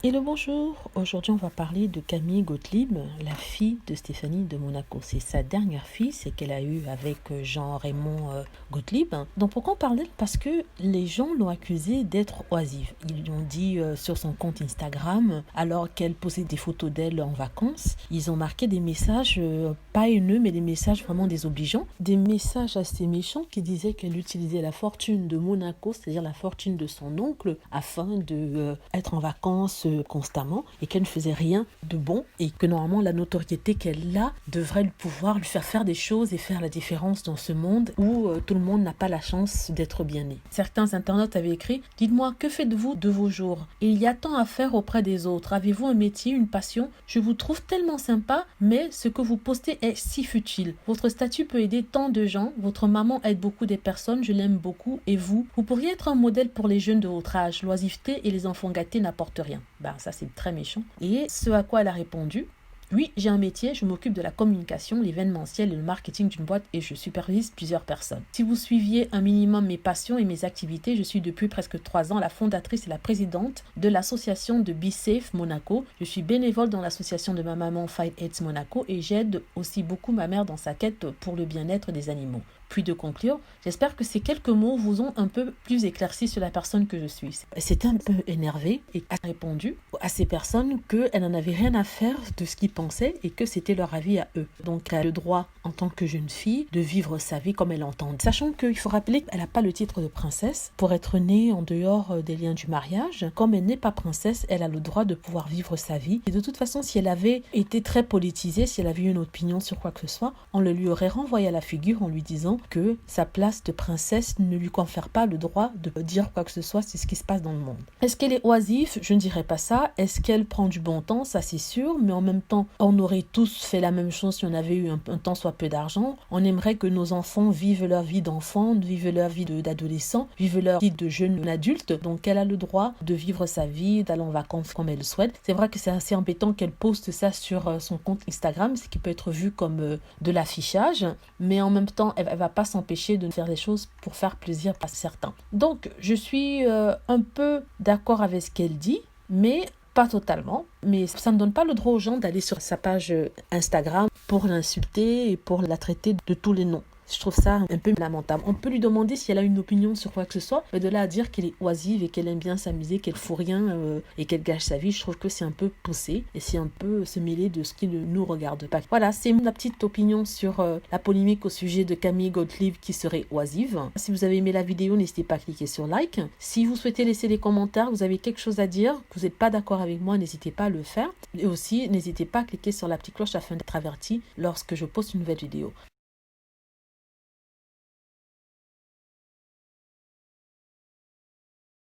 Hello, bonjour. Aujourd'hui, on va parler de Camille Gottlieb, la fille de Stéphanie de Monaco. C'est sa dernière fille, c'est qu'elle a eu avec Jean-Raymond Gottlieb. Donc, pourquoi on parle d'elle? Parce que les gens l'ont accusée d'être oisive. Ils l'ont dit sur son compte Instagram, alors qu'elle posait des photos d'elle en vacances. Ils ont marqué des messages, pas haineux, mais des messages vraiment désobligeants. Des messages assez méchants qui disaient qu'elle utilisait la fortune de Monaco, c'est-à-dire la fortune de son oncle, afin de être en vacances constamment et qu'elle ne faisait rien de bon et que normalement la notoriété qu'elle a devrait pouvoir lui faire faire des choses et faire la différence dans ce monde où tout le monde n'a pas la chance d'être bien né. Certains internautes avaient écrit « Dites-moi, que faites-vous de vos jours? Il y a tant à faire auprès des autres. Avez-vous un métier, une passion? Je vous trouve tellement sympa, mais ce que vous postez est si futile. Votre statut peut aider tant de gens. Votre maman aide beaucoup des personnes. Je l'aime beaucoup. Et vous pourriez être un modèle pour les jeunes de votre âge. L'oisiveté et les enfants gâtés n'apportent rien. » Ça, c'est très méchant. Et ce à quoi elle a répondu: oui, j'ai un métier, je m'occupe de la communication, l'événementiel et le marketing d'une boîte et je supervise plusieurs personnes. Si vous suiviez un minimum mes passions et mes activités, je suis depuis presque 3 ans la fondatrice et la présidente de l'association de Be Safe Monaco. Je suis bénévole dans l'association de ma maman Fight AIDS Monaco et j'aide aussi beaucoup ma mère dans sa quête pour le bien-être des animaux. Puis de conclure, j'espère que ces quelques mots vous ont un peu plus éclairci sur la personne que je suis. C'était un peu énervée et a répondu à ces personnes qu'elle n'en avait rien à faire de ce qu'ils pensaient et que c'était leur avis à eux. Donc elle a le droit, en tant que jeune fille, de vivre sa vie comme elle l'entend. Sachant qu'il faut rappeler qu'elle n'a pas le titre de princesse pour être née en dehors des liens du mariage. Comme elle n'est pas princesse, elle a le droit de pouvoir vivre sa vie. Et de toute façon, si elle avait été très politisée, si elle avait eu une opinion sur quoi que ce soit, on le lui aurait renvoyé à la figure en lui disant que sa place de princesse ne lui confère pas le droit de dire quoi que ce soit, c'est ce qui se passe dans le monde. Est-ce qu'elle est oisive? Je ne dirais pas ça. Est-ce qu'elle prend du bon temps? Ça, c'est sûr. Mais en même temps, on aurait tous fait la même chose si on avait eu un temps soit peu d'argent. On aimerait que nos enfants vivent leur vie d'enfant, vivent leur vie d'adolescent, vivent leur vie de jeune adulte. Donc, elle a le droit de vivre sa vie, d'aller en vacances comme elle le souhaite. C'est vrai que c'est assez embêtant qu'elle poste ça sur son compte Instagram, ce qui peut être vu comme de l'affichage. Mais en même temps, elle va pas s'empêcher de faire des choses pour faire plaisir à certains. Donc, je suis un peu d'accord avec ce qu'elle dit, mais pas totalement. Mais ça ne donne pas le droit aux gens d'aller sur sa page Instagram pour l'insulter et pour la traiter de tous les noms. Je trouve ça un peu lamentable. On peut lui demander si elle a une opinion sur quoi que ce soit, mais de là à dire qu'elle est oisive et qu'elle aime bien s'amuser, qu'elle fout rien et qu'elle gâche sa vie, je trouve que c'est un peu poussé et c'est un peu se mêler de ce qui ne nous regarde pas. Voilà, c'est ma petite opinion sur la polémique au sujet de Camille Gottlieb qui serait oisive. Si vous avez aimé la vidéo, n'hésitez pas à cliquer sur like. Si vous souhaitez laisser des commentaires, vous avez quelque chose à dire, que vous n'êtes pas d'accord avec moi, n'hésitez pas à le faire. Et aussi, n'hésitez pas à cliquer sur la petite cloche afin d'être averti lorsque je poste une nouvelle vidéo.